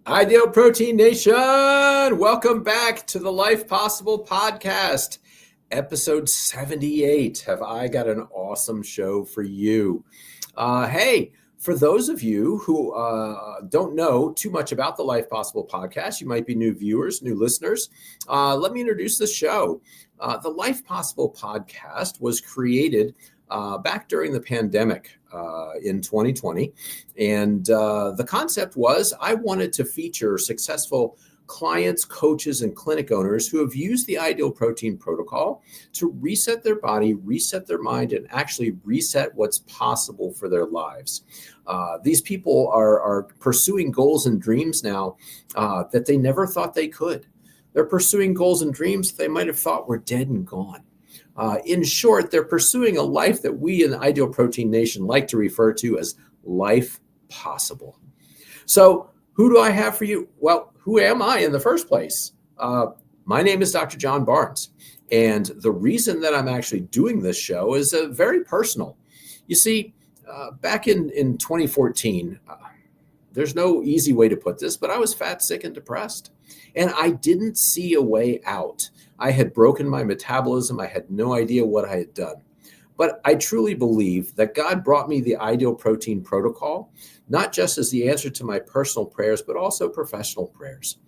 Ideal Protein Nation, welcome back to the Life Possible podcast, episode 78. Have I got an awesome show for you? Hey, for those of you who don't know too much about the Life Possible podcast, you might be new viewers, new listeners. Let me introduce the show. The Life Possible podcast was created back during the pandemic in 2020. And the concept was I wanted to feature successful clients, coaches, and clinic owners who have used the Ideal Protein protocol to reset their body, reset their mind, and actually reset what's possible for their lives. These people are pursuing goals and dreams now that they never thought they could. They're pursuing goals and dreams they might have thought were dead and gone. In short, they're pursuing a life that we in the Ideal Protein Nation like to refer to as life possible. So who do I have for you? Well, who am I in the first place? My name is Dr. John Barnes. And the reason that I'm actually doing this show is very personal. You see, back in 2014, there's no easy way to put this, but I was fat, sick, and depressed. And I didn't see a way out. I had broken my metabolism. I had no idea what I had done. But I truly believe that God brought me the Ideal Protein protocol, not just as the answer to my personal prayers, but also professional prayers.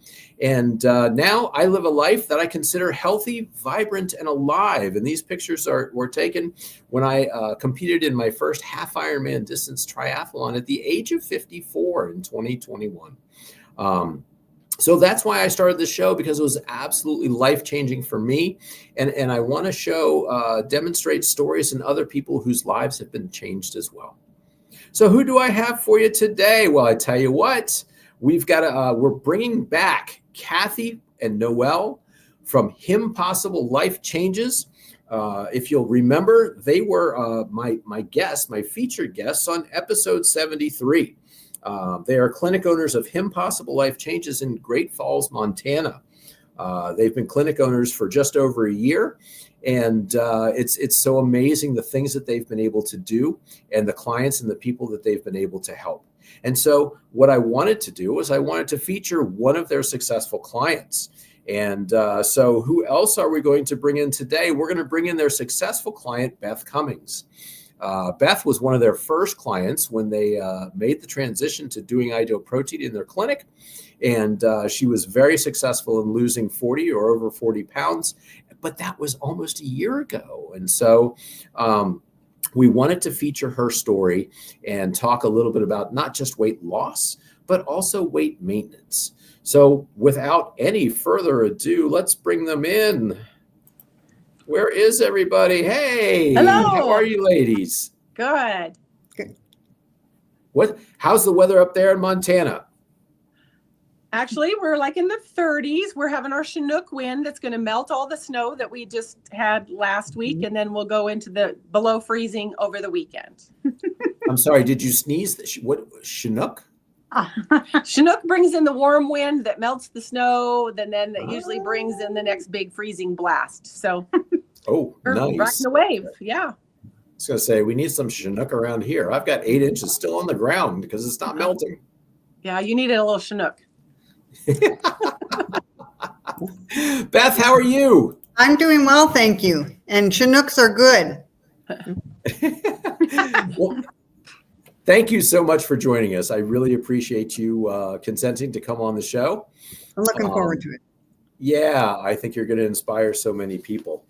And now I live a life that I consider healthy, vibrant, and alive. And these pictures were taken when I competed in my first half Ironman distance triathlon at the age of 54 in 2021. So that's why I started this show, because it was absolutely life-changing for me. And I want to demonstrate stories in other people whose lives have been changed as well. So who do I have for you today? Well, I tell you what, we're bringing back Kathy and Noelle from HIMpossible Life Changes. If you'll remember, they were my featured guests on episode 73. They are clinic owners of HIMpossible Life Changes in Great Falls, Montana. They've been clinic owners for just over a year. And it's so amazing the things that they've been able to do and the clients and the people that they've been able to help. And so what I wanted to do was I wanted to feature one of their successful clients. And so who else are we going to bring in today? We're going to bring in their successful client, Beth Cummings. Beth was one of their first clients when they made the transition to doing Ideal Protein in their clinic. And she was very successful in losing 40 or over 40 pounds. But that was almost a year ago. And so we wanted to feature her story and talk a little bit about not just weight loss, but also weight maintenance. So without any further ado, let's bring them in. Where is everybody? Hey, hello. How are you ladies? Good. How's the weather up there in Montana? Actually, we're like in the 30s. We're having our Chinook wind that's going to melt all the snow that we just had last week, and then we'll go into the below freezing over the weekend. I'm sorry, did you sneeze? What, Chinook? Chinook brings in the warm wind that melts the snow, then that usually brings in the next big freezing blast. So we're nice. Rocking the wave, yeah. I was going to say, we need some Chinook around here. I've got 8 inches still on the ground because it's not melting. Yeah, you needed a little Chinook. Beth, how are you? I'm doing well, thank you. And Chinooks are good. Well, thank you so much for joining us. I really appreciate you consenting to come on the show. I'm looking forward to it. Yeah, I think you're going to inspire so many people.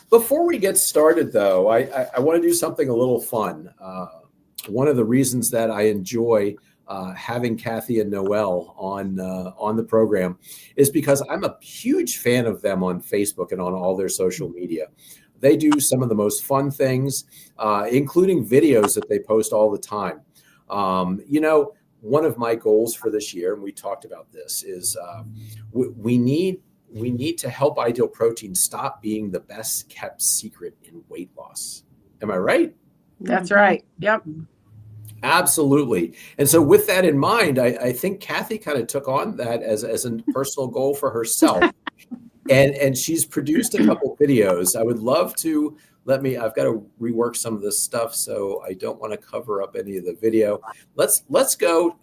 Before we get started, though, I want to do something a little fun. One of the reasons that I enjoy having Kathy and Noelle on the program is because I'm a huge fan of them on Facebook and on all their social media. They do some of the most fun things, including videos that they post all the time. One of my goals for this year, and we talked about this, is we need to help Ideal Protein stop being the best kept secret in weight loss. Am I right? That's right. Yep. Absolutely. And so with that in mind, I think Kathy kind of took on that as a personal goal for herself. And she's produced a couple videos. I would love to I've got to rework some of this stuff, so I don't want to cover up any of the video. Let's go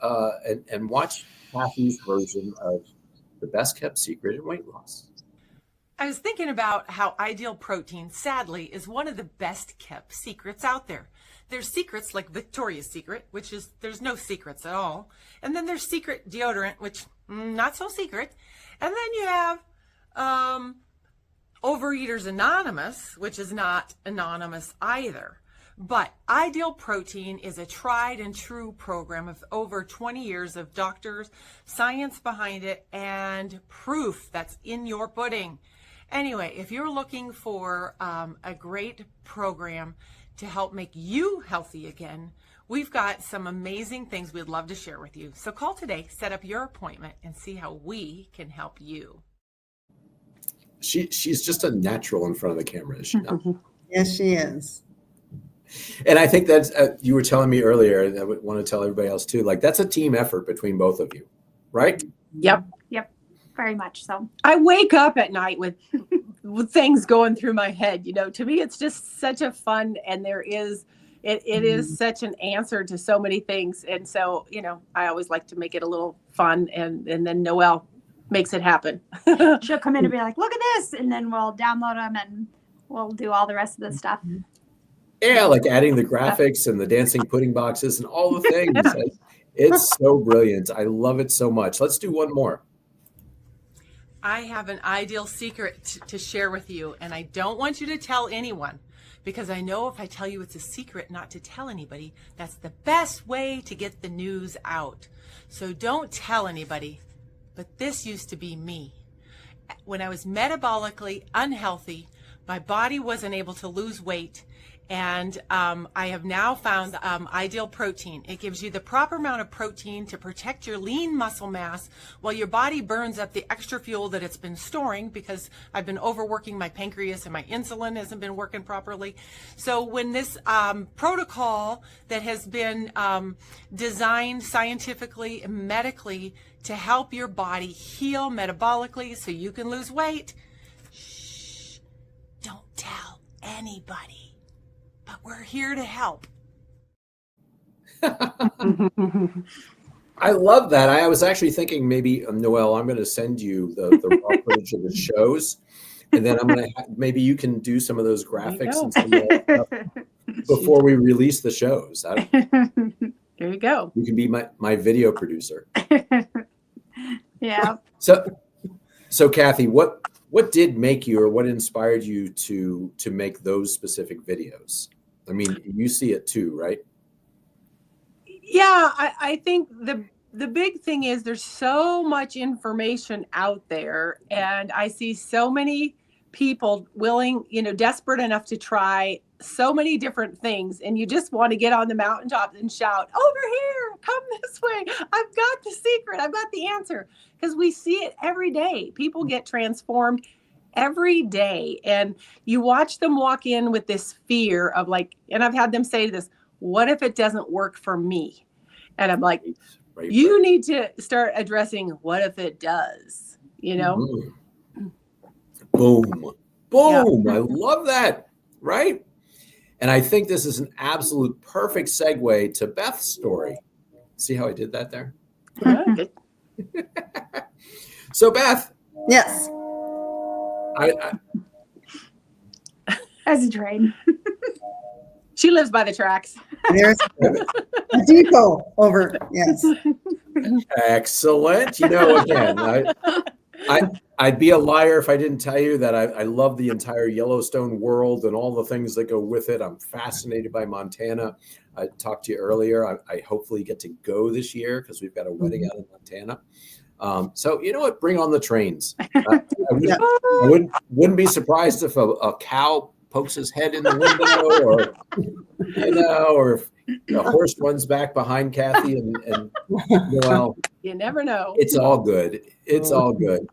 and watch Kathy's version of the best kept secret in weight loss. I was thinking about how Ideal Protein, sadly, is one of the best kept secrets out there. There's secrets like Victoria's Secret, which is there's no secrets at all. And then there's secret deodorant, which not so secret. And then you have Overeaters Anonymous, which is not anonymous either. But Ideal Protein is a tried and true program of over 20 years of doctors, science behind it, and proof that's in your pudding. Anyway, if you're looking for a great program to help make you healthy again, we've got some amazing things we'd love to share with you. So call today, set up your appointment, and see how we can help you. She's just a natural in front of the camera, is she not? Yes, she is. And I think that's, you were telling me earlier, and I would want to tell everybody else too, like that's a team effort between both of you, right? Yep. Very much so. I wake up at night with things going through my head. To me, it's just such a fun, and it is such an answer to so many things. And so, I always like to make it a little fun, and then Noelle makes it happen. She'll come in and be like, look at this. And then we'll download them and we'll do all the rest of the stuff. Yeah, like adding the graphics and the dancing pudding boxes and all the things. It's so brilliant. I love it so much. Let's do one more. I have an ideal secret to share with you, and I don't want you to tell anyone, because I know if I tell you it's a secret not to tell anybody, that's the best way to get the news out. So don't tell anybody. But this used to be me. When I was metabolically unhealthy, my body wasn't able to lose weight. And I have now found Ideal Protein. It gives you the proper amount of protein to protect your lean muscle mass while your body burns up the extra fuel that it's been storing, because I've been overworking my pancreas and my insulin hasn't been working properly. So when this protocol that has been designed scientifically and medically to help your body heal metabolically so you can lose weight, shh, don't tell anybody. But we're here to help. I love that. I was actually thinking maybe, Noelle, I'm going to send you the raw footage of the shows, and then I'm going to maybe you can do some of those graphics and some of that stuff before we release the shows. There you go. You can be my video producer. Yeah. So Kathy, what did make you, or what inspired you to make those specific videos? I mean, you see it too, right? Yeah, I think the big thing is there's so much information out there, and I see so many people willing, desperate enough to try so many different things, and you just want to get on the mountaintop and shout, over here, come this way. I've got the secret. I've got the answer. Because we see it every day. People get transformed every day. And you watch them walk in with this fear of and I've had them say this, what if it doesn't work for me? And I'm like, you need to start addressing what if it does, Boom. Boom. Boom. Yeah. I love that. Right. And I think this is an absolute perfect segue to Beth's story. See how I did that there? Yeah. So Beth. Yes. As a train. She lives by the tracks. There's a depot over. Yes. Excellent. Again, I'd be a liar if I didn't tell you that I love the entire Yellowstone world and all the things that go with it. I'm fascinated by Montana. I talked to you earlier. I hopefully get to go this year because we've got a wedding out in Montana. So you know what? Bring on the trains. I wouldn't be surprised if a cow pokes his head in the window, or if a horse runs back behind Kathy and Noelle. You never know. It's all good. It's all good.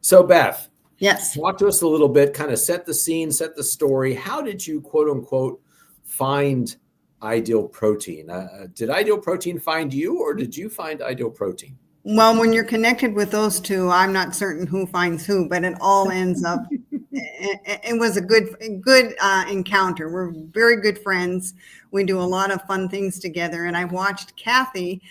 So Beth, yes, talk to us a little bit, kind of set the scene, set the story. How did you, quote unquote, find Ideal Protein? Did Ideal Protein find you, or did you find Ideal Protein? Well, when you're connected with those two, I'm not certain who finds who, but it all ends up, it was a good encounter. We're very good friends. We do a lot of fun things together. And I watched Kathy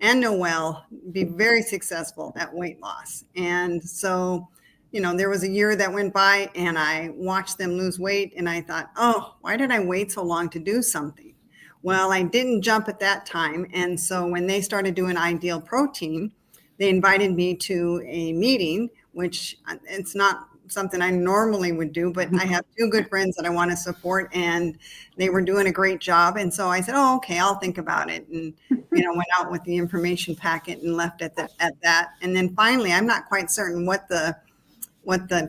and Noelle be very successful at weight loss. And so, there was a year that went by and I watched them lose weight and I thought, oh, why did I wait so long to do something? Well, I didn't jump at that time. And so when they started doing Ideal Protein, they invited me to a meeting, which it's not something I normally would do, but I have two good friends that I want to support and they were doing a great job. And so I said, oh, okay, I'll think about it. And, went out with the information packet and left at that. And then finally, I'm not quite certain what the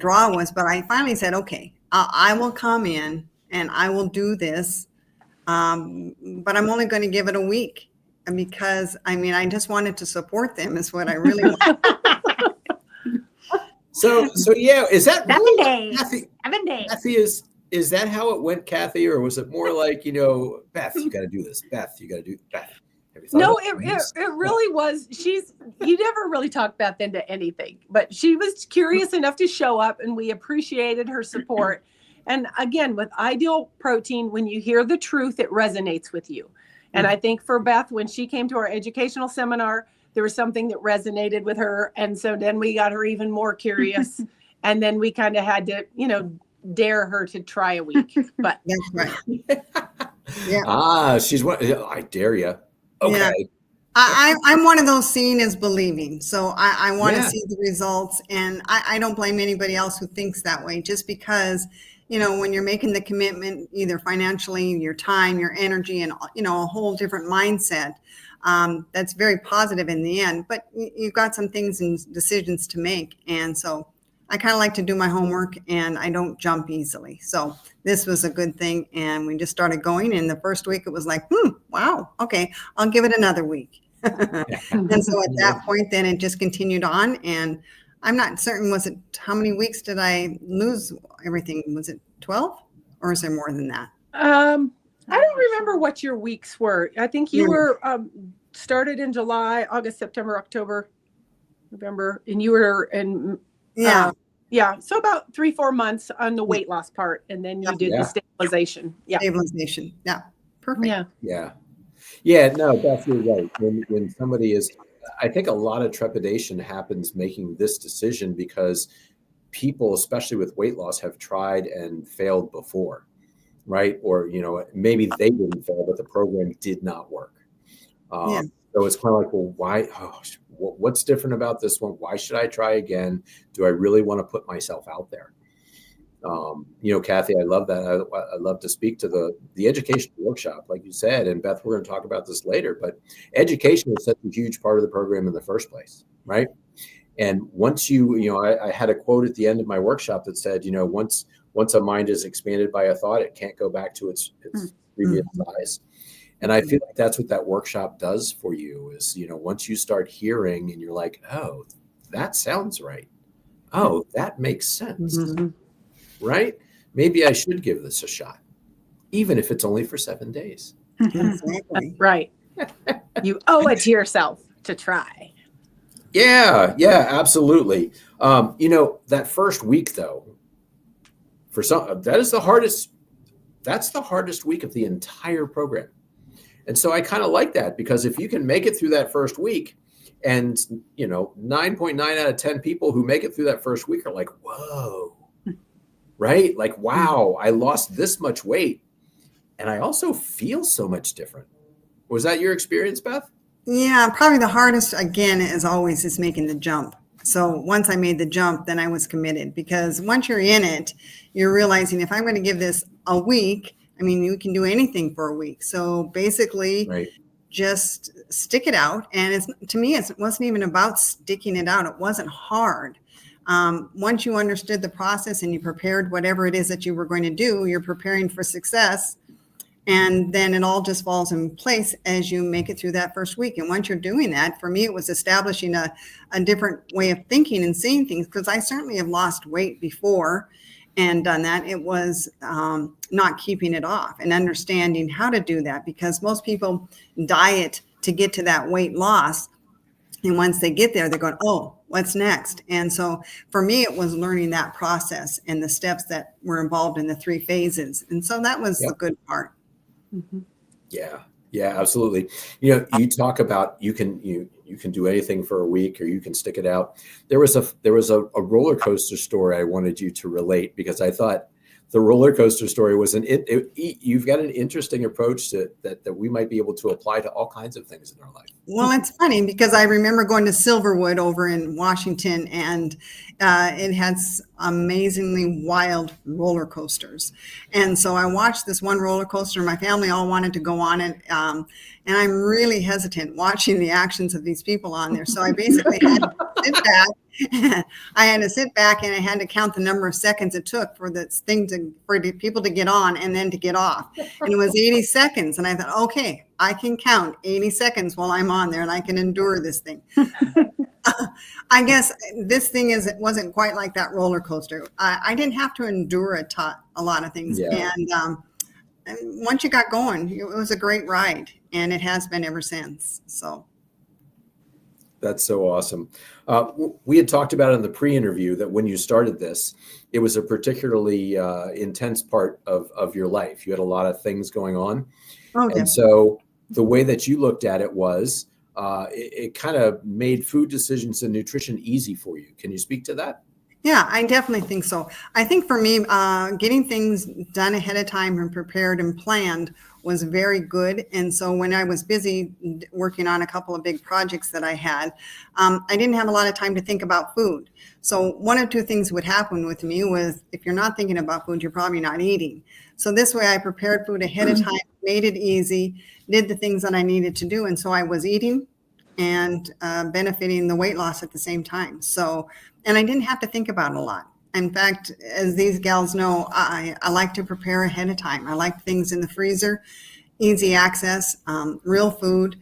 draw was, but I finally said, okay, I will come in and I will do this. But I'm only going to give it a week because I just wanted to support them is what I really want. So yeah, is that 7 really, days? Kathy, 7 days. Kathy, is that how it went, Kathy, or was it more like, Beth, you got to do this. Beth, you got to do Beth. No, it really was. You never really talked Beth into anything, but she was curious enough to show up and we appreciated her support. And again, with Ideal Protein, when you hear the truth, it resonates with you. And I think for Beth, when she came to our educational seminar, there was something that resonated with her. And so then we got her even more curious. And then we kind of had to, dare her to try a week. But that's right. Yeah. She's one. I dare you. Okay. Yeah. I'm one of those seeing is believing. So I want to see the results. And I don't blame anybody else who thinks that way, just because, when you're making the commitment, either financially, your time, your energy, and, a whole different mindset, that's very positive in the end. But you've got some things and decisions to make. And so I kind of like to do my homework and I don't jump easily. So this was a good thing. And we just started going. And the first week it was like, wow, okay, I'll give it another week. And so at that point, then it just continued on. And I'm not certain, how many weeks did I lose everything? Was it 12 or is there more than that? I don't remember what your weeks were. I think you were started in July, August, September, October, November, and you were in so about 3-4 months on the weight loss part, and then you did the stabilization. Stabilization. Yeah, perfect. Yeah. No, Beth, you're right. When somebody is, I think a lot of trepidation happens making this decision because people, especially with weight loss, have tried and failed before, right? Or maybe they didn't fail, but the program did not work. So it's kind of like, well, why? What's different about this one? Why should I try again? Do I really want to put myself out there? Kathy, I love that. I love to speak to the education workshop, like you said, and Beth, we're going to talk about this later, but education is such a huge part of the program in the first place, right? And once I had a quote at the end of my workshop that said, once a mind is expanded by a thought, it can't go back to its previous size. And I feel like that's what that workshop does for you is, once you start hearing and you're like, oh, that sounds right. Oh, that makes sense. Right? Maybe I should give this a shot, even if it's only for 7 days. Exactly. Right. You owe it to yourself to try. Yeah, absolutely. That first week though, for some, that's the hardest week of the entire program. And so I kind of like that because if you can make it through that first week and, 9.9 out of 10 people who make it through that first week are like, whoa, right? Like, wow, I lost this much weight and I also feel so much different. Was that your experience, Beth? Yeah, probably the hardest, again, as always, is making the jump. So once I made the jump, then I was committed because once you're in it, you're realizing if I'm going to give this a week, you can do anything for a week. So basically, just stick it out. And to me, it wasn't even about sticking it out. It wasn't hard. Once you understood the process and you prepared whatever it is that you were going to do, you're preparing for success. And then it all just falls in place as you make it through that first week. And once you're doing that, for me, it was establishing a different way of thinking and seeing things, because I certainly have lost weight before and done that. It was not keeping it off and understanding how to do that, because most people diet to get to that weight loss. And once they get there, they're going, oh, what's next? And so for me, it was learning that process and the steps that were involved in the 3 phases. And so that was the good part. Mm-hmm. Yeah. Yeah, absolutely. You know, you talk about you can do anything for a week or you can stick it out. There was a roller coaster story I wanted you to relate because I thought the roller coaster story was you've got an interesting approach to that we might be able to apply to all kinds of things in our life. Well, it's funny because I remember going to Silverwood over in Washington, and it had amazingly wild roller coasters. And so I watched this one roller coaster. My family all wanted to go on it. And I'm really hesitant watching the actions of these people on there. So I basically had to sit back. I had to sit back and I had to count the number of seconds it took for the people to get on and then to get off. And it was 80 seconds. And I thought, okay, I can count 80 seconds while I'm on there and I can endure this thing. I guess this thing wasn't quite like that roller coaster. I didn't have to endure a lot of things. Yeah. And once you got going, it was a great ride, and it has been ever since. So that's so awesome. We had talked about in the pre-interview that when you started this, it was a particularly intense part of your life. You had a lot of things going on. Oh, yeah. And so the way that you looked at it was it kind of made food decisions and nutrition easy for you. Can you speak to that? Yeah, I definitely think so. I think for me, getting things done ahead of time and prepared and planned was very good. And so when I was busy working on a couple of big projects that I had, I didn't have a lot of time to think about food. So one or two things would happen with me was if you're not thinking about food, you're probably not eating. So this way I prepared food ahead of time, made it easy, did the things that I needed to do. And so I was eating and benefiting the weight loss at the same time. So, and I didn't have to think about it a lot. In fact, as these gals know, I like to prepare ahead of time. I like things in the freezer, easy access, real food,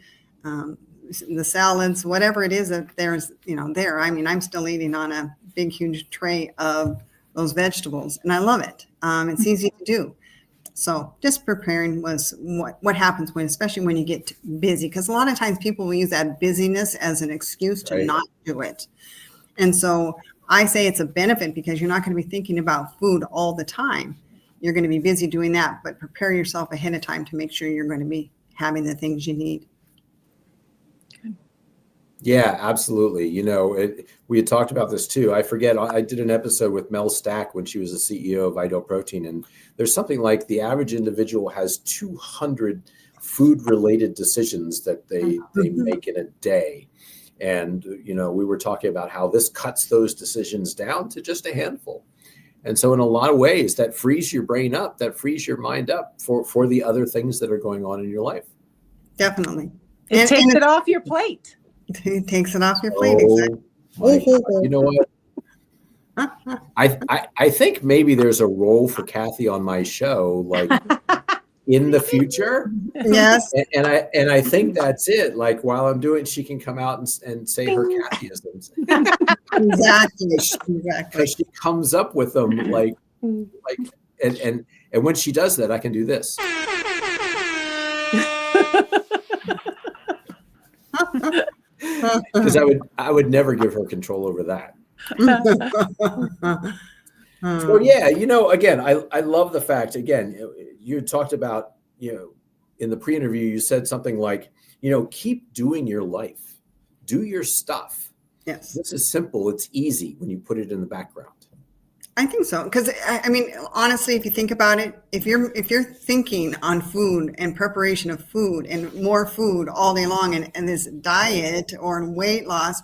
the salads, whatever it is that there's, there. I mean, I'm still eating on a big, huge tray of those vegetables, and I love it. It's easy to do. So just preparing was what happens especially when you get busy, because a lot of times people will use that busyness as an excuse to not do it. And so I say it's a benefit because you're not going to be thinking about food all the time. You're going to be busy doing that, but prepare yourself ahead of time to make sure you're going to be having the things you need. Yeah, absolutely. We had talked about this too. I forget, I did an episode with Mel Stack when she was the CEO of Idle Protein. And there's something like the average individual has 200 food-related decisions that they make in a day. And, we were talking about how this cuts those decisions down to just a handful. And so in a lot of ways, that frees your brain up, that frees your mind up for the other things that are going on in your life. Definitely. It takes it off your plate. It takes it off your plate. You know what? I think maybe there's a role for Kathy on my show, like in the future. Yes. And I think that's it. Like while I'm doing, she can come out and say her Kathyisms. Exactly. Because she comes up with them and when she does that, I can do this. Because I would never give her control over that. So yeah, again, I love the fact, again, you talked about, in the pre-interview, you said something like, keep doing your life, do your stuff. Yes. This is simple. It's easy when you put it in the background. I think so. Because I mean, honestly, if you think about it, if you're thinking on food and preparation of food and more food all day long and this diet or weight loss,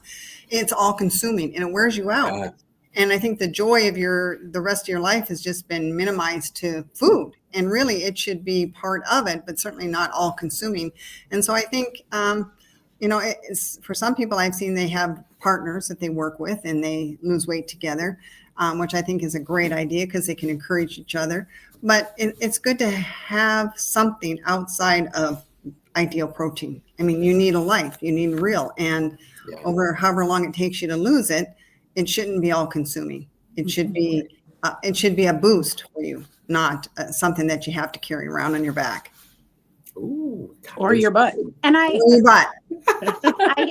it's all consuming and it wears you out. And I think the joy of the rest of your life has just been minimized to food. And really it should be part of it, but certainly not all consuming. And so I think, it's, for some people I've seen they have partners that they work with and they lose weight together. Which I think is a great idea because they can encourage each other. But it's good to have something outside of ideal protein. I mean, you need a life, you need real. And over however long it takes you to lose it, it shouldn't be all consuming. It should be a boost for you, not something that you have to carry around on your back. Ooh, or your butt. And your butt.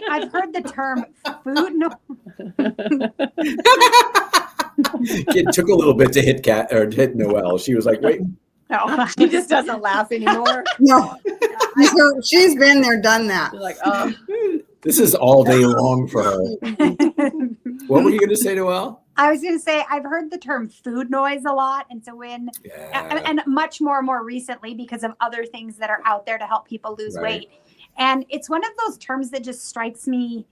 I've heard the term food. No. It took a little bit to hit Noelle. She was like, wait. No, he just doesn't laugh anymore. No. She's been there, done that. You're like, This is all day long for her. What were you going to say, Noelle? I was going to say, I've heard the term food noise a lot. And so when, and much more recently because of other things that are out there to help people lose weight. And it's one of those terms that just strikes me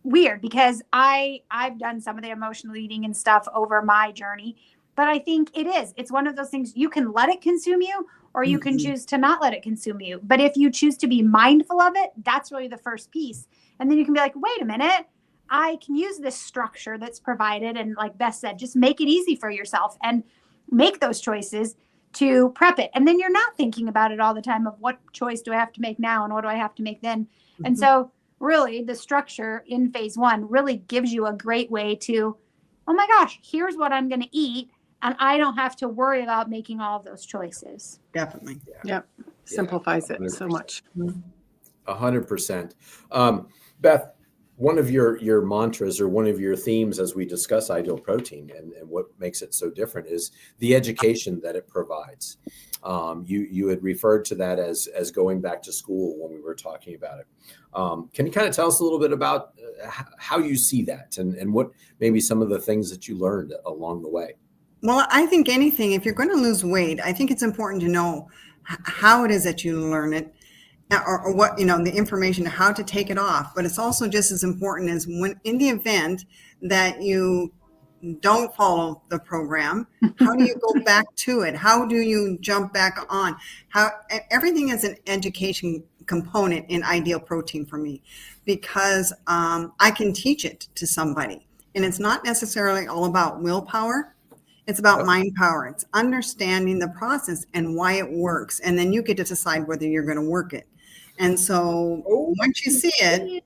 weird because I've done some of the emotional eating and stuff over my journey, but I think it's one of those things you can let it consume you or you can choose to not let it consume you. But if you choose to be mindful of it, that's really the first piece. And then you can be like, wait a minute, I can use this structure that's provided. And like Beth said, just make it easy for yourself and make those choices to prep it. And then you're not thinking about it all the time of what choice do I have to make now and what do I have to make then? And so really the structure in phase 1 really gives you a great way to, oh my gosh, here's what I'm going to eat. And I don't have to worry about making all of those choices. Definitely. Yep. Simplifies it so much. 100%. Beth, one of your mantras or one of your themes as we discuss Ideal Protein and what makes it so different is the education that it provides. You had referred to that as going back to school when we were talking about it. Can you kind of tell us a little bit about how you see that and what maybe some of the things that you learned along the way? Well, I think anything, if you're going to lose weight, I think it's important to know how it is that you learn it or what, the information, how to take it off. But it's also just as important as when in the event that you don't follow the program, how do you go back to it? How do you jump back on? Everything is an education component in Ideal Protein for me because I can teach it to somebody. And it's not necessarily all about willpower. It's about mind power. It's understanding the process and why it works. And then you get to decide whether you're going to work it. And so once you see it,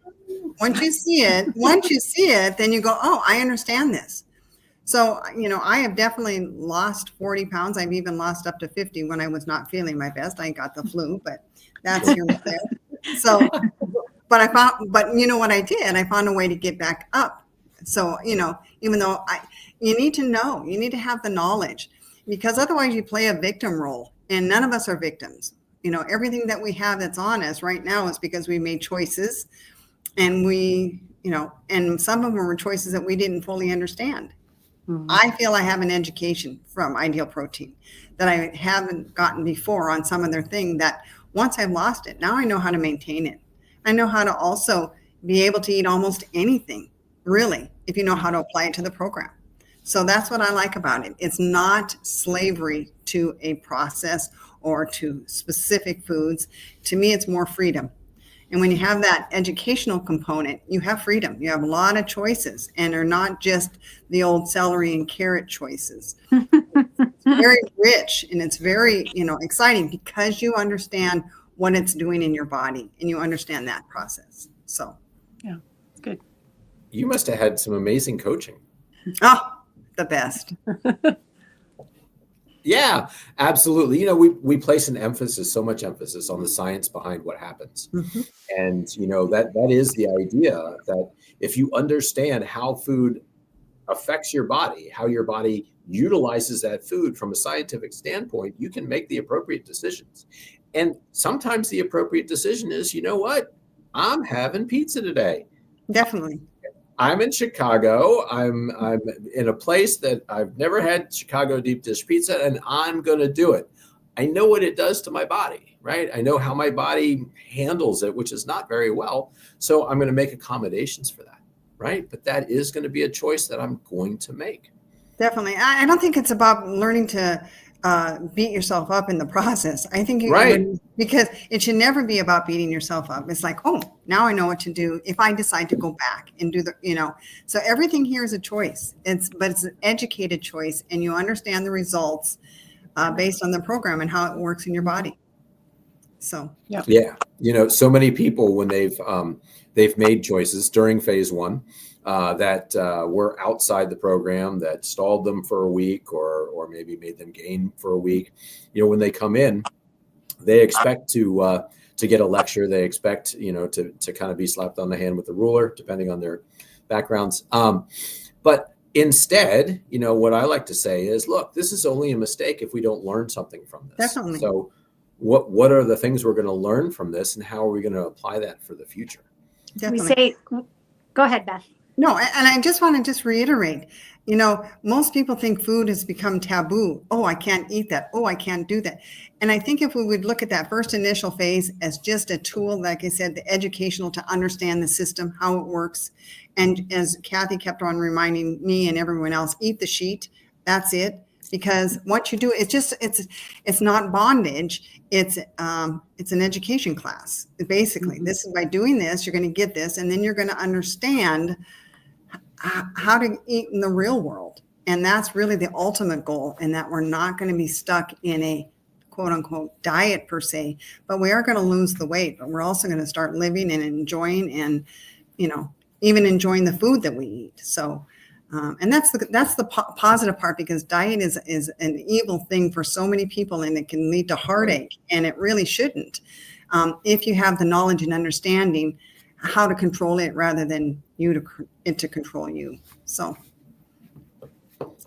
then you go, oh, I understand this. So, I have definitely lost 40 pounds. I've even lost up to 50 when I was not feeling my best. I got the flu, but that's here and there. So, but you know what I did? I found a way to get back up. So, even though you need to know, you need to have the knowledge because otherwise you play a victim role and none of us are victims. Everything that we have that's on us right now is because we made choices and and some of them were choices that we didn't fully understand. I feel I have an education from Ideal Protein that I haven't gotten before on some of their thing that once I've lost it, now I know how to maintain it. I know how to also be able to eat almost anything, really, if you know how to apply it to the program. So that's what I like about it. It's not slavery to a process or to specific foods. To me, it's more freedom. And when you have that educational component, you have freedom. You have a lot of choices and they're not just the old celery and carrot choices. It's very rich and it's very, exciting because you understand what it's doing in your body and you understand that process. So, yeah, good. You must have had some amazing coaching. Oh, the best. Yeah, absolutely. We place so much emphasis on the science behind what happens. And, that is the idea that if you understand how food affects your body, how your body utilizes that food from a scientific standpoint, you can make the appropriate decisions. And sometimes the appropriate decision is, you know what? I'm having pizza today. Definitely. I'm in Chicago. I'm in a place that I've never had Chicago deep dish pizza, and I'm going to do it. I know what it does to my body, right? I know how my body handles it, which is not very well. So I'm going to make accommodations for that, right? But that is going to be a choice that I'm going to make. Definitely. I don't think it's about learning to beat yourself up in the process. I think because it should never be about beating yourself up. It's like, oh, now I know what to do if I decide to go back and do so everything here is a choice. But it's an educated choice and you understand the results based on the program and how it works in your body. So, yeah. So many people when they've made choices during phase 1 that were outside the program that stalled them for a week or maybe made them gain for a week. When they come in, they expect to get a lecture. They expect, to kind of be slapped on the hand with a ruler, depending on their backgrounds. But instead, what I like to say is, look, this is only a mistake if we don't learn something from this. Definitely. So what are the things we're going to learn from this, and how are we going to apply that for the future? Definitely. We say, go ahead, Beth. No, and I just want to reiterate, most people think food has become taboo. Oh, I can't eat that. Oh, I can't do that. And I think if we would look at that first initial phase as just a tool, like I said, the educational to understand the system, how it works. And as Kathy kept on reminding me and everyone else, eat the sheet. That's it. Because once you do it, it's not bondage. It's an education class. Basically, this is by doing this, you're going to get this, and then you're going to understand how to eat in the real world. And that's really the ultimate goal, and that we're not going to be stuck in a quote unquote diet per se, but we are going to lose the weight, but we're also going to start living and enjoying and, even enjoying the food that we eat. So, and that's the positive part, because diet is an evil thing for so many people, and it can lead to heartache, and it really shouldn't. If you have the knowledge and understanding how to control it rather than it to control you. So.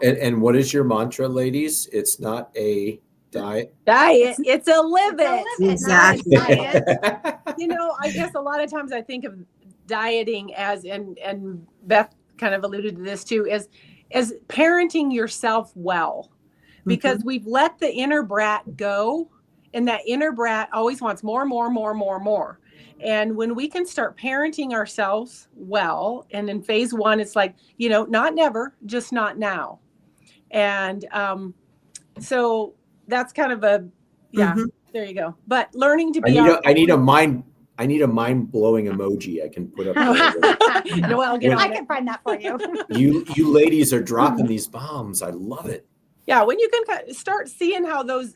And what is your mantra, ladies? It's not a diet. It's a live it. Exactly. I guess a lot of times I think of dieting as, and Beth kind of alluded to this too, as parenting yourself well, because we've let the inner brat go, and that inner brat always wants more. And when we can start parenting ourselves well, and in phase 1, it's like, not never, just not now. And so that's kind of there you go. But learning to be I need a mind-blowing emoji I can put up. Noelle, I can find that for you. You ladies are dropping these bombs. I love it. Yeah, when you can start seeing how those,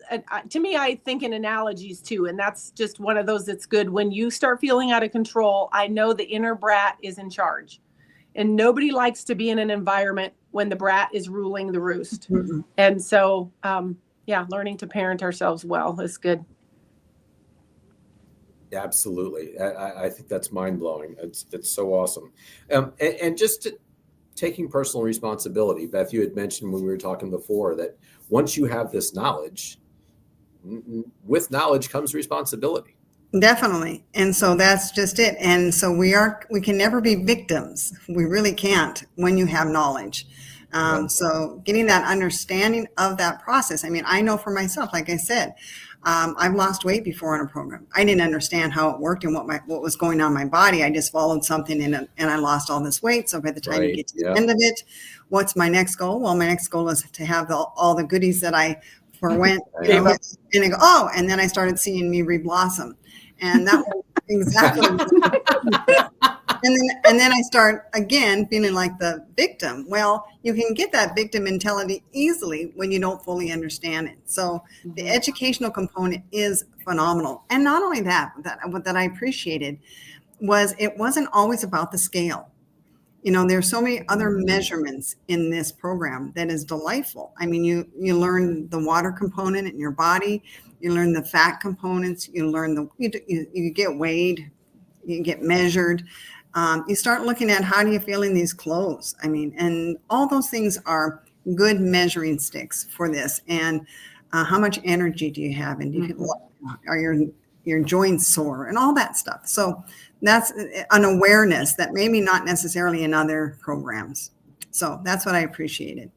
to me, I think in analogies too, and that's just one of those that's good. When you start feeling out of control, I know the inner brat is in charge, and nobody likes to be in an environment when the brat is ruling the roost. And so, learning to parent ourselves well is good. Absolutely. I think that's mind-blowing. It's so awesome. And just taking personal responsibility. Beth, you had mentioned when we were talking before that once you have this knowledge, with knowledge comes responsibility. Definitely. And so that's just it. And so we can never be victims. We really can't when you have knowledge. So getting that understanding of that process. I mean, I know for myself, like I said, I've lost weight before on a program. I didn't understand how it worked and what was going on in my body. I just followed something and I lost all this weight. So by the time you get to the end of it, what's my next goal? Well, my next goal is to have all the goodies that I forwent, and I go, and then I started seeing me reblossom. And that was exactly and then I start again feeling like the victim. Well, you can get that victim mentality easily when you don't fully understand it. So the educational component is phenomenal. And not only that I appreciated was it wasn't always about the scale. There's so many other measurements in this program that is delightful. I mean, you learn the water component in your body, you learn the fat components, you learn you get weighed, you get measured. You start looking at how do you feel in these clothes. I mean, and all those things are good measuring sticks for this. And how much energy do you have? And are your joints sore and all that stuff. So that's an awareness that maybe not necessarily in other programs. So that's what I appreciated.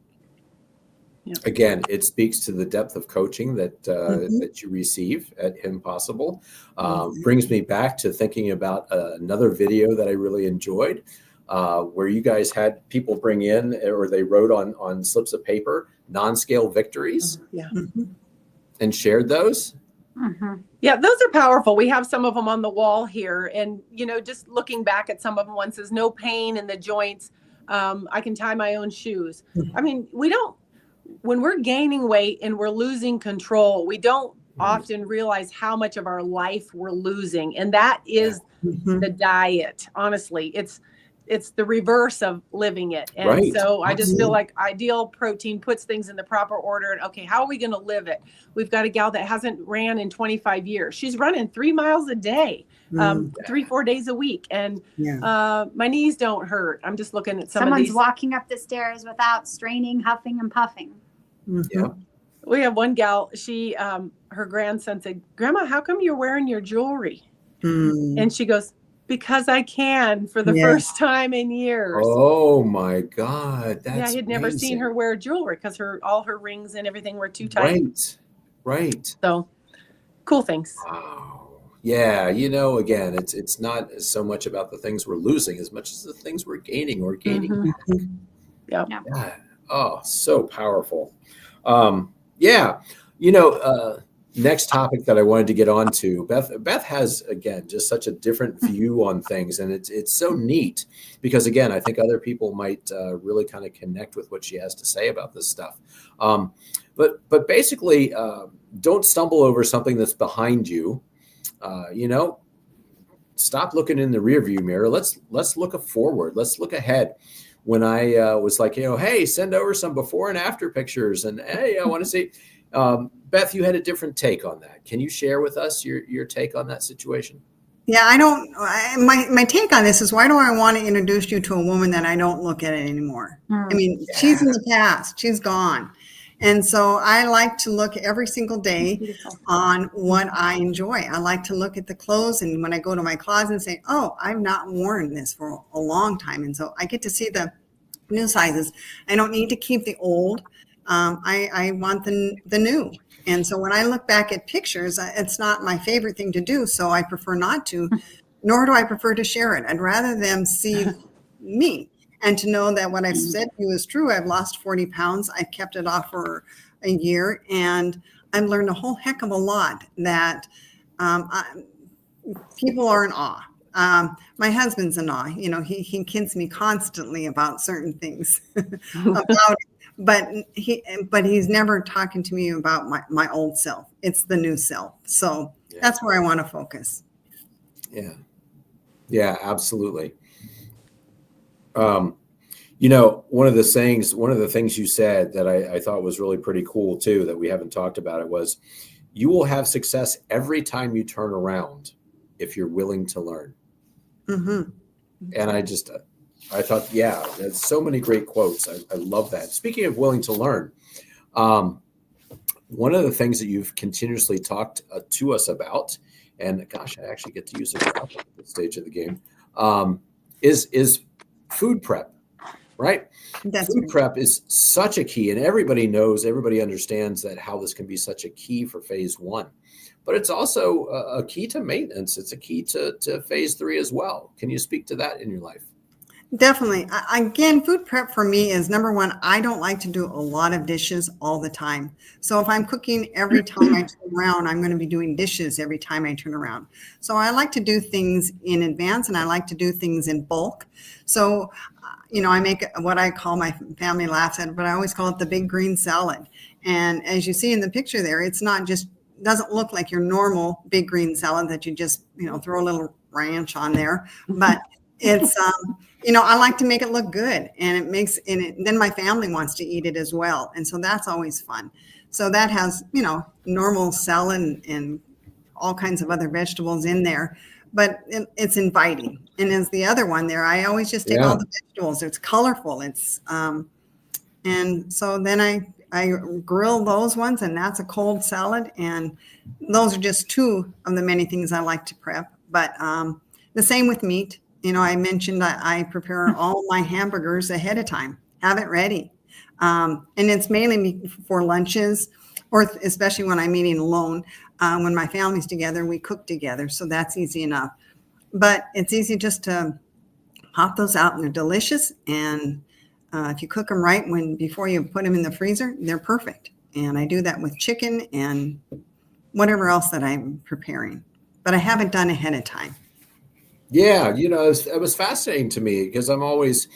Yeah. Again, it speaks to the depth of coaching that you receive at HIMpossible. Brings me back to thinking about another video that I really enjoyed, where you guys had people bring in, or they wrote on slips of paper, non-scale victories, and shared those. Yeah, those are powerful. We have some of them on the wall here, and just looking back at some of them, one says no pain in the joints. I can tie my own shoes. I mean, when we're gaining weight and we're losing control, we don't often realize how much of our life we're losing. And that is the diet. Honestly, it's the reverse of living it. And so I just feel like Ideal Protein puts things in the proper order. And okay, how are we going to live it? We've got a gal that hasn't ran in 25 years. She's running 3 miles a day, 3-4 days a week. And my knees don't hurt. I'm just looking at Someone's walking up the stairs without straining, huffing and puffing. Yeah. We have one gal, she, her grandson said, Grandma, how come you're wearing your jewelry? And she goes, because I can for the first time in years. Oh my God. Yeah, That's I had never seen amazing. her wear jewelry because all her rings and everything were too tight. Right. So cool things. Wow. Yeah. Again, it's not so much about the things we're losing as much as the things we're gaining or gaining. Yeah. Yeah. Oh, so powerful. Yeah. Next topic that I wanted to get onto, Beth has, again, just such a different view on things. And it's so neat because, again, I think other people might really kind of connect with what she has to say about this stuff. But basically, don't stumble over something that's behind you. Stop looking in the rearview mirror. Let's look forward. Let's look ahead. When I was like, hey, send over some before and after pictures, and hey, I want to see. Beth, you had a different take on that. Can you share with us your take on that situation? Yeah, my take on this is, why do I want to introduce you to a woman that I don't look at it anymore? I mean, she's in the past, she's gone. And so I like to look every single day on what I enjoy. I like to look at the clothes, and when I go to my closet and say, oh, I've not worn this for a long time. And so I get to see the new sizes. I don't need to keep the old. I want the new. And so when I look back at pictures, it's not my favorite thing to do. So I prefer not to, nor do I prefer to share it. I'd rather them see me and to know that what I've said to you is true. I've lost 40 pounds. I've kept it off for a year, and I've learned a whole heck of a lot that people are in awe. My husband's in awe. He kids me constantly about certain things about it. But he's never talking to me about my old self. It's the new self. So that's where I want to focus. Yeah, absolutely. One of the things you said that I thought was really pretty cool too, that we haven't talked about, it was, you will have success every time you turn around if you're willing to learn. And I thought, there's so many great quotes. I love that. Speaking of willing to learn, one of the things that you've continuously talked to us about, and gosh, I actually get to use it at this stage of the game, is food prep, right? Food prep is such a key, and everybody understands that, how this can be such a key for phase 1. But it's also a key to maintenance. It's a key to phase 3 as well. Can you speak to that in your life? Definitely. Again, food prep for me is, number one, I don't like to do a lot of dishes all the time. So if I'm cooking every time I turn around, I'm going to be doing dishes every time I turn around. So I like to do things in advance, and I like to do things in bulk. So, I make what I call, my family laughs at it, but I always call it the big green salad. And as you see in the picture there, it's not just, doesn't look like your normal big green salad that you just, throw a little ranch on there, but it's, I like to make it look good, and then my family wants to eat it as well. And so that's always fun. So that has, normal salad and all kinds of other vegetables in there, but it's inviting. And as the other one there, I always just take all the vegetables. It's colorful. It's, and so then I grill those ones, and that's a cold salad. And those are just 2 of the many things I like to prep. But the same with meat. I mentioned that I prepare all my hamburgers ahead of time, have it ready. And it's mainly for lunches, or especially when I'm eating alone. When my family's together, we cook together. So that's easy enough. But it's easy just to pop those out, and they're delicious. And if you cook them right before you put them in the freezer, they're perfect. And I do that with chicken and whatever else that I'm preparing. But I haven't done ahead of time. Yeah, it was fascinating to me, because I'm always,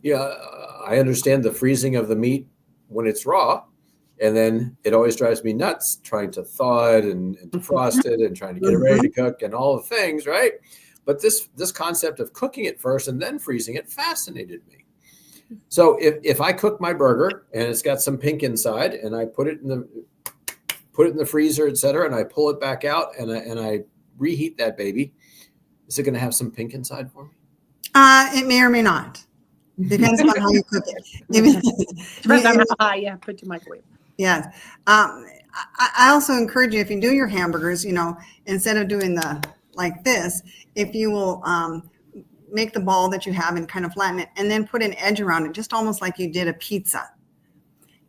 I understand the freezing of the meat when it's raw, and then it always drives me nuts trying to thaw it and defrost it and trying to get it ready to cook and all the things, right? But this concept of cooking it first and then freezing it fascinated me. So if I cook my burger and it's got some pink inside, and I put it in the freezer, et cetera, and I pull it back out and I reheat that baby, is it going to have some pink inside for me? It may or may not. Depends on how you cook it. Depends on how high you put your microwave. Yes. I also encourage you, if you do your hamburgers, instead of doing like this, if you will make the ball that you have and kind of flatten it and then put an edge around it, just almost like you did a pizza.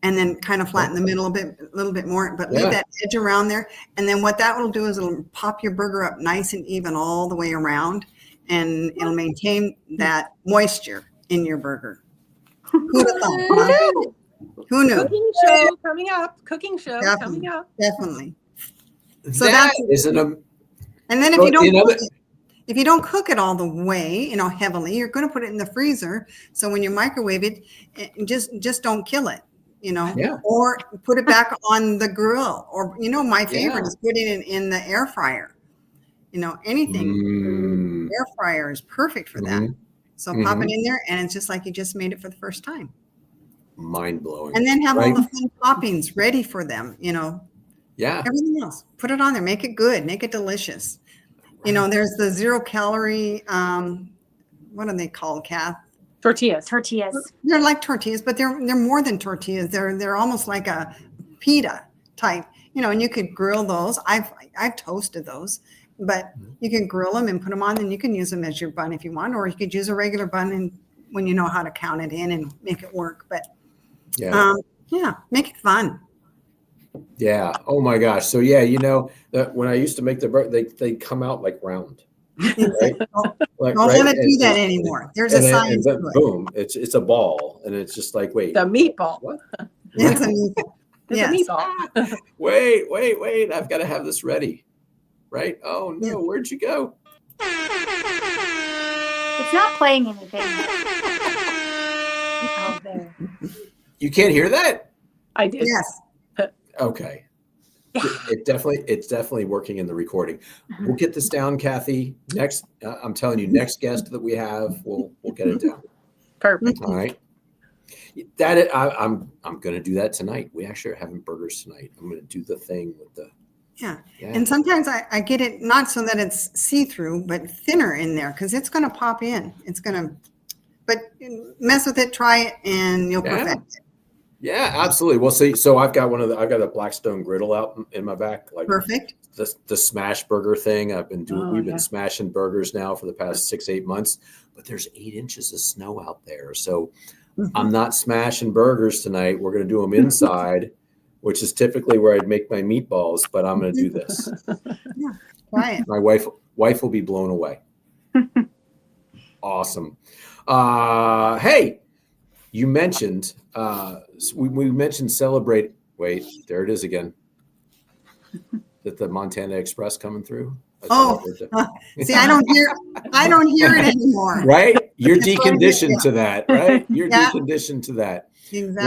And then kind of flatten the middle a little bit more, but leave that edge around there. And then what that will do is it'll pop your burger up nice and even all the way around, and it'll maintain that moisture in your burger. Who'd have thought? Huh? Who knew? Cooking show coming up. Cooking show coming up. Definitely. So that isn't a. And then if you don't cook it all the way, heavily, you're going to put it in the freezer. So when you microwave it, just don't kill it. Or put it back on the grill, or my favorite is putting it in the air fryer. Anything air fryer is perfect for that. So pop it in there, and it's just like you just made it for the first time. Mind blowing. And then have all the fun toppings ready for them. Everything else, put it on there, make it good, make it delicious. Right. There's the 0 calorie. What are they called, Kath? Tortillas. They're like tortillas, but they're more than tortillas. They're almost like a pita type, and you could grill those. I've toasted those, but you can grill them and put them on, and you can use them as your bun if you want, or you could use a regular bun and when you know how to count it in and make it work. But make it fun. Yeah. Oh my gosh. So that when I used to make the burger, they come out like round. Right? Don't want to do that anymore. There's a science to it. Boom! It's a ball, and it's just like the meatball. What? It's a meatball. It's a meatball. Wait! I've got to have this ready. Right? Oh no! Where'd you go? It's not playing anything. Oh, there. You can't hear that? I did. Yes. Okay. It's definitely working in the recording. We'll get this down, Kathy. Next, I'm telling you, next guest that we have, we'll get it down. Perfect. All right. I'm going to do that tonight. We actually are having burgers tonight. I'm going to do the thing with the. Yeah. And sometimes I get it not so that it's see-through, but thinner in there because it's going to pop in. But mess with it, try it, and you'll perfect it. Yeah, absolutely. Well, so I've got I've got a Blackstone griddle out in my back, like perfect. The smash burger thing. We've been smashing burgers now for the past 6-8 months, but there's 8 inches of snow out there. So I'm not smashing burgers tonight. We're going to do them inside, which is typically where I'd make my meatballs, but I'm going to do this. Yeah, try it. My wife will be blown away. Awesome. Hey, you mentioned we mentioned celebrate. Wait, there it is again. That the Montana Express coming through. See, I don't hear it anymore. Right, you're deconditioned to that. Right, you're deconditioned to that. Exactly.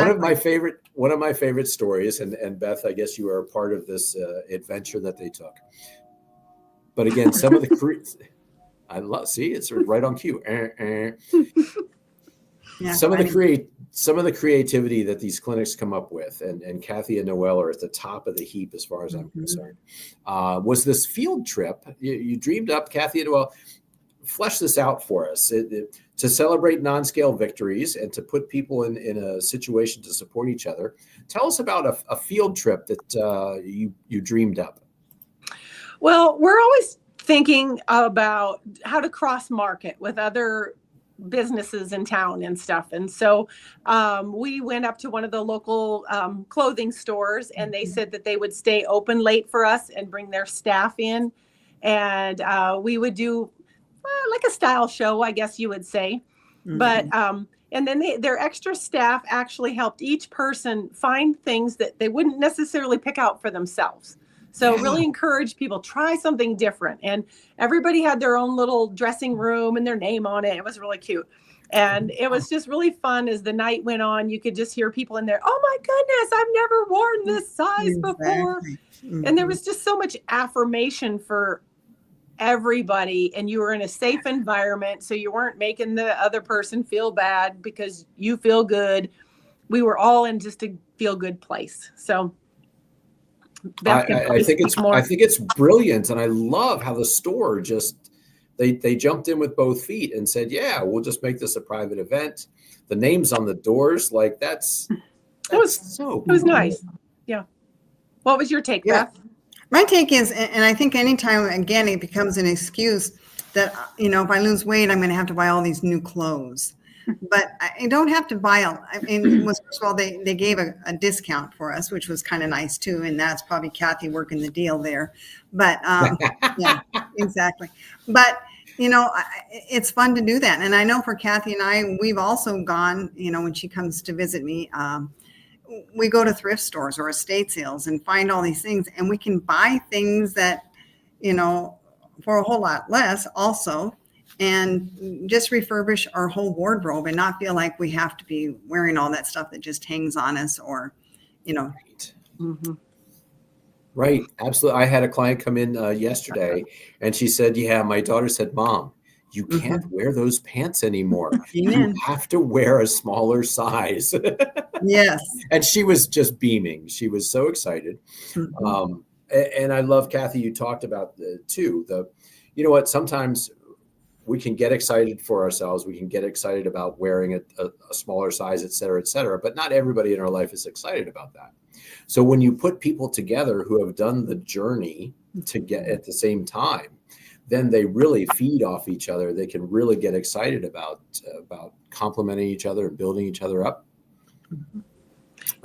One of my favorite stories, and Beth, I guess you are a part of this adventure that they took. But again, some of the it's right on cue. Yeah, some of the creativity that these clinics come up with, and Kathy and Noelle are at the top of the heap as far as I'm concerned, was this field trip you dreamed up. Kathy and Noelle, flesh this out for us. To celebrate non-scale victories and to put people in a situation to support each other. Tell us about a field trip that you dreamed up. Well, we're always thinking about how to cross market with other businesses in town and stuff. And so we went up to one of the local clothing stores, and they said that they would stay open late for us and bring their staff in. And we would do like a style show, I guess you would say. But and then their extra staff actually helped each person find things that they wouldn't necessarily pick out for themselves. So really encourage people, try something different. And everybody had their own little dressing room and their name on it. It was really cute. And it was just really fun as the night went on. You could just hear people in there, oh my goodness, I've never worn this size before. And there was just so much affirmation for everybody. And you were in a safe environment. So you weren't making the other person feel bad because you feel good. We were all in just a feel good place. So I think it's brilliant, and I love how the store just they jumped in with both feet and said, "Yeah, we'll just make this a private event." The names on the doors, like it was nice. Yeah. What was your take, Yeah. Beth? My take is, and I think anytime, again, it becomes an excuse that, if I lose weight, I'm going to have to buy all these new clothes. But I don't have to buy, first of all, they gave a discount for us, which was kind of nice too. And that's probably Kathy working the deal there. But yeah, exactly. But, it's fun to do that. And I know for Kathy and I, we've also gone, when she comes to visit me, we go to thrift stores or estate sales and find all these things, and we can buy things that, for a whole lot less also, and just refurbish our whole wardrobe and not feel like we have to be wearing all that stuff that just hangs on us or, Right. Mm-hmm. Right. Absolutely. I had a client come in yesterday and she said, yeah, my daughter said, Mom, you can't wear those pants anymore. You Amen. have to wear a smaller size. Yes. And she was just beaming. She was so excited. And I love, Kathy, you talked about you know what, sometimes we can get excited for ourselves. We can get excited about wearing a smaller size, et cetera, but not everybody in our life is excited about that. So when you put people together who have done the journey to get at the same time, then they really feed off each other. They can really get excited about complimenting each other and building each other up.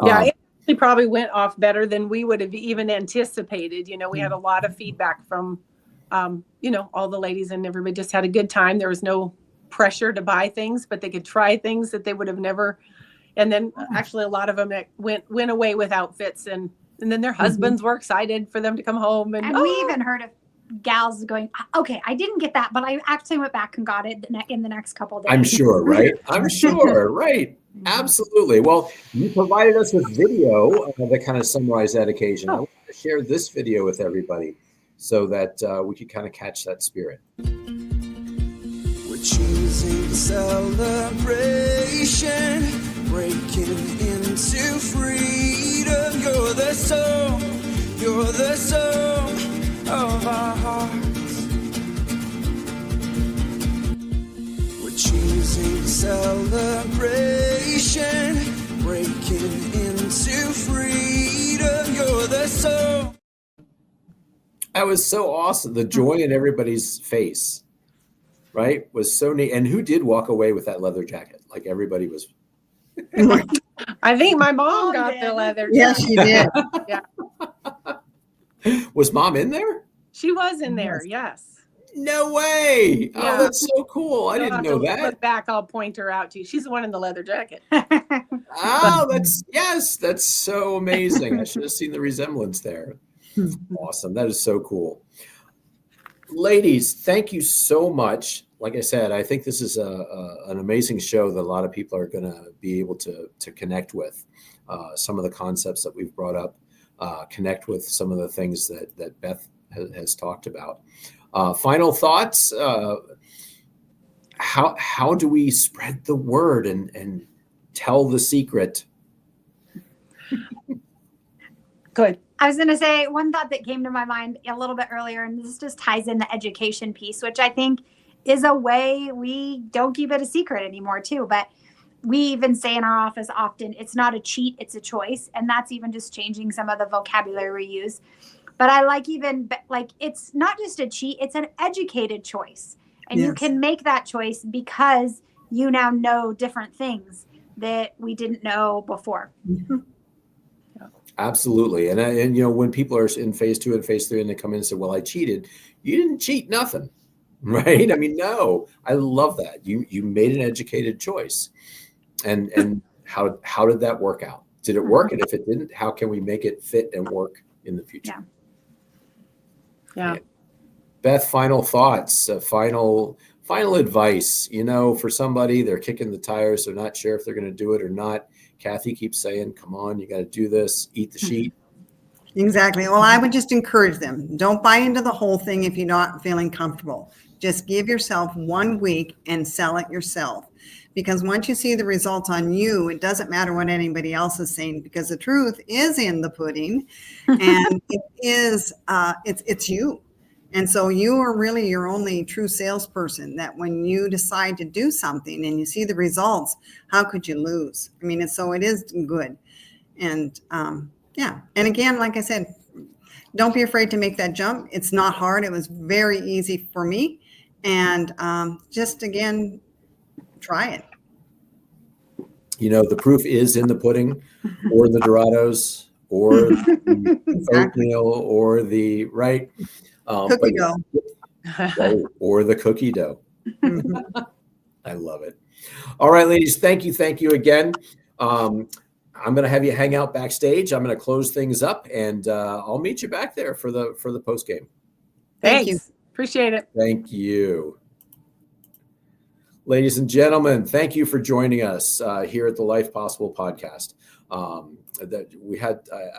Yeah, it probably went off better than we would have even anticipated. We had a lot of feedback from, all the ladies, and everybody just had a good time. There was no pressure to buy things, but they could try things that they would have never. And then actually a lot of them went away with outfits, and then their husbands were excited for them to come home. And we even heard of gals going, okay, I didn't get that, but I actually went back and got it in the next couple of days. I'm sure, right? I'm sure, right? Absolutely. Well, you provided us with video that kind of summarized that occasion. I want to share this video with everybody so that we could kind of catch that spirit. We're choosing celebration, breaking into freedom. You're the song of our hearts. We're choosing celebration, breaking into freedom. You're the song. That was so awesome. The joy in everybody's face, right, was so neat. And who did walk away with that leather jacket? Like everybody was. I think my mom got the leather jacket. Yes, she did. Yeah. Was Mom in there? She was in there, yes. No way. Yeah. Oh, that's so cool. I didn't know that. Look back, I'll point her out to you. She's the one in the leather jacket. Oh, that's so amazing. I should have seen the resemblance there. Awesome. That is so cool. Ladies, thank you so much. Like I said, I think this is an amazing show that a lot of people are going to be able to connect with. Some of the concepts that we've brought up, connect with some of the things that Beth has talked about. Final thoughts. How do we spread the word and tell the secret? Good. I was going to say one thought that came to my mind a little bit earlier, and this just ties in the education piece, which I think is a way we don't keep it a secret anymore too. But we even say in our office often, it's not a cheat, it's a choice. And that's even just changing some of the vocabulary we use. But I like it's not just a cheat, it's an educated choice. And you can make that choice because you now know different things that we didn't know before. Mm-hmm. Absolutely. And when people are in phase 2 and phase 3 and they come in and say, well, I cheated, you didn't cheat nothing, right? I mean, no, I love that. You made an educated choice. And how did that work out? Did it work? And if it didn't, how can we make it fit and work in the future? Yeah. Beth, final thoughts, final advice, for somebody, they're kicking the tires. They're not sure if they're going to do it or not. Kathy keeps saying, come on, you got to do this, eat the sheet. Exactly. Well, I would just encourage them. Don't buy into the whole thing if you're not feeling comfortable. Just give yourself 1 week and sell it yourself. Because once you see the results on you, it doesn't matter what anybody else is saying, because the truth is in the pudding, and it's you. And so you are really your only true salesperson, that when you decide to do something and you see the results, how could you lose? I mean, it is good. And Yeah. And again, like I said, don't be afraid to make that jump. It's not hard. It was very easy for me. And just again, try it. You know, the proof is in the pudding, or the Dorados, or the Exactly. oatmeal, or the right. Cookie dough. Or the cookie dough. Mhm. I love it. All right, ladies, thank you again. I'm going to have you hang out backstage. I'm going to close things up, and I'll meet you back there for the post game. Thank you. Thanks. Appreciate it. Thank you. Ladies and gentlemen, thank you for joining us here at the Life Possible podcast. I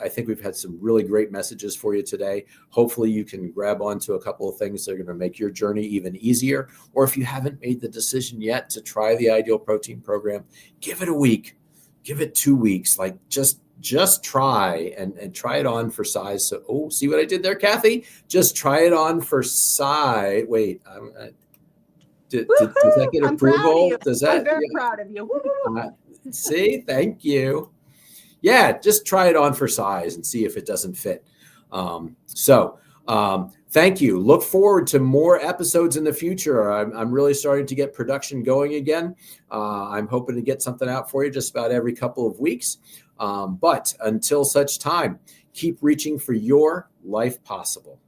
think we've had some really great messages for you today. Hopefully you can grab onto a couple of things that are going to make your journey even easier. Or if you haven't made the decision yet to try the Ideal Protein program, give it a week, give it 2 weeks. Like just try and try it on for size. So, see what I did there, Kathy? Just try it on for size. Wait, does that get approval? I'm very proud of you. See, thank you. Yeah, just try it on for size and see if it doesn't fit. Thank you. Look forward to more episodes in the future. I'm really starting to get production going again. I'm hoping to get something out for you just about every couple of weeks. But until such time, keep reaching for your life possible.